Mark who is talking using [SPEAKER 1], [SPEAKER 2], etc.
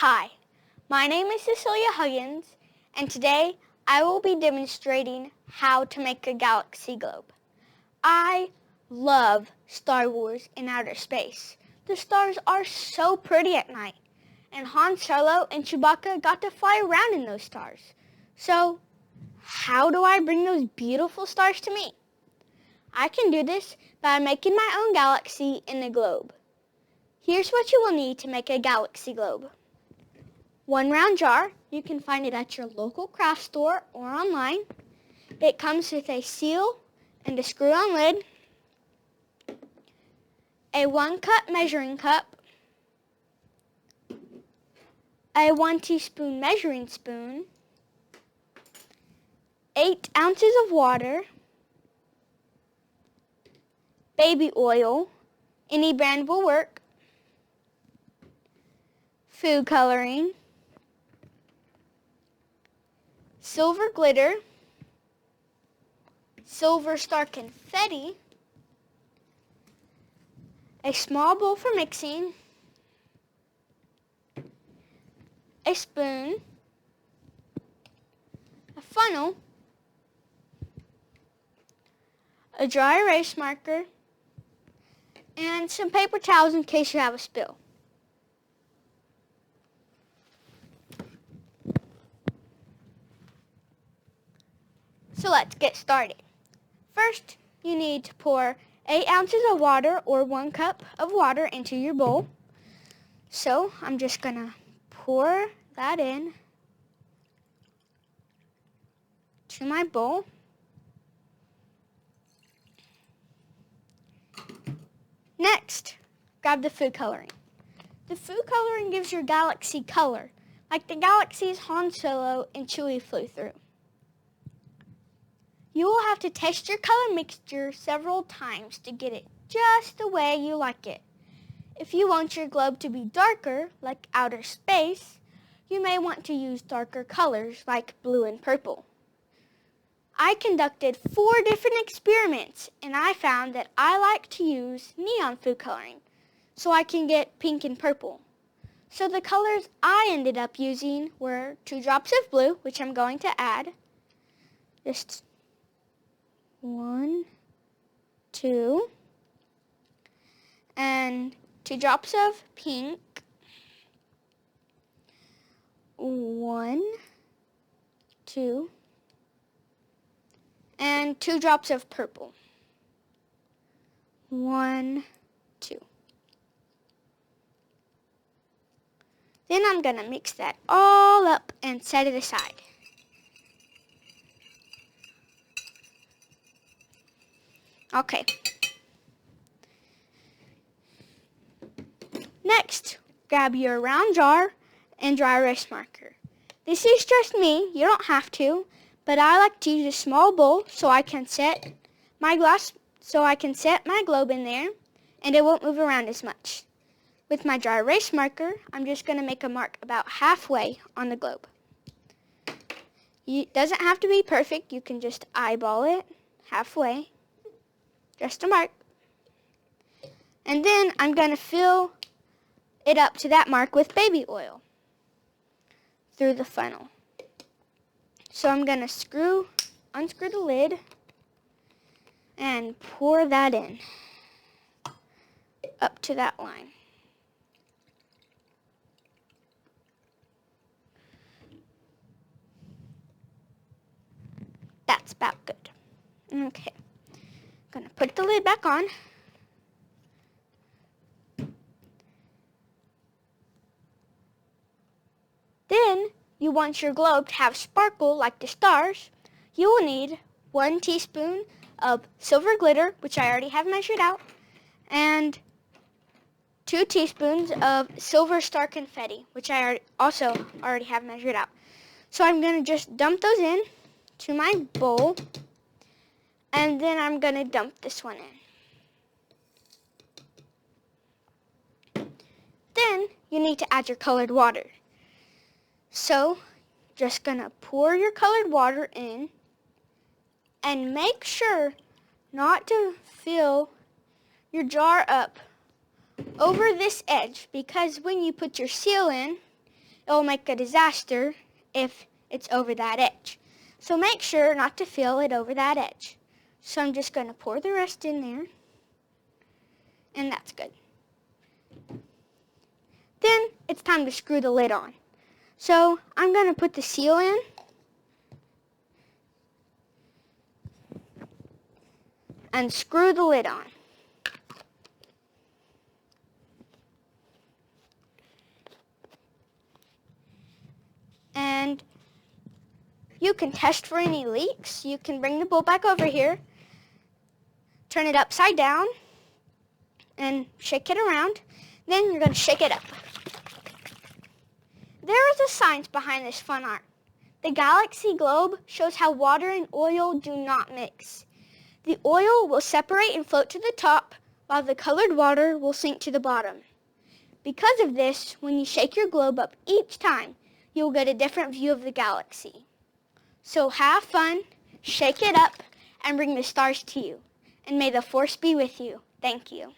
[SPEAKER 1] Hi, my name is Cecilia Huggins, and today I will be demonstrating how to make a galaxy globe. I love Star Wars in outer space. The stars are so pretty at night, and Han Solo and Chewbacca got to fly around in those stars. So, how do I bring those beautiful stars to me? I can do this by making my own galaxy in a globe. Here's what you will need to make a galaxy globe. 1 round jar. You can find it at your local craft store or online. It comes with a seal and a screw-on lid. A 1-cup measuring cup. A 1 teaspoon measuring spoon. 8 ounces of water. Baby oil. Any brand will work. Food coloring. Silver glitter, silver star confetti, a small bowl for mixing, a spoon, a funnel, a dry erase marker, and some paper towels in case you have a spill. So let's get started. First, you need to pour 8 ounces of water or 1 cup of water into your bowl. So I'm just going to pour that in to my bowl. Next, grab the food coloring. The food coloring gives your galaxy color, like the galaxies Han Solo and Chewie flew through. You will have to test your color mixture several times to get it just the way you like it. If you want your globe to be darker, like outer space, you may want to use darker colors like blue and purple. I conducted 4 different experiments and I found that I like to use neon food coloring so I can get pink and purple. So the colors I ended up using were 2 drops of blue, which I'm going to add. Just 1, 2, and 2 drops of pink, 1, 2, and 2 drops of purple, 1, 2. Then I'm going to mix that all up and set it aside. Okay. Next, grab your round jar and dry erase marker. This is just me, you don't have to, but I like to use a small bowl so I can set my globe in there and it won't move around as much. With my dry erase marker, I'm just going to make a mark about halfway on the globe. It doesn't have to be perfect, you can just eyeball it halfway. Just a mark. And then I'm going to fill it up to that mark with baby oil through the funnel. So I'm going to unscrew the lid and pour that in up to that line. That's about good. Okay. Gonna put the lid back on. Then you want your globe to have sparkle like the stars. You will need 1 teaspoon of silver glitter, which I already have measured out, and 2 teaspoons of silver star confetti, which I also already have measured out. So I'm going to just dump those in to my bowl. And then I'm going to dump this one in. Then you need to add your colored water. So just going to pour your colored water in and make sure not to fill your jar up over this edge, because when you put your seal in, It will make a disaster if it's over that edge. So make sure not to fill it over that edge. So I'm just going to pour the rest in there. And that's good. Then it's time to screw the lid on. So I'm going to put the seal in. And screw the lid on. And you can test for any leaks. You can bring the bowl back over here, turn it upside down, and shake it around. Then you're going to shake it up. There is a science behind this fun art. The galaxy globe shows how water and oil do not mix. The oil will separate and float to the top, while the colored water will sink to the bottom. Because of this, when you shake your globe up each time, you'll get a different view of the galaxy. So have fun, shake it up, and bring the stars to you. And may the force be with you. Thank you.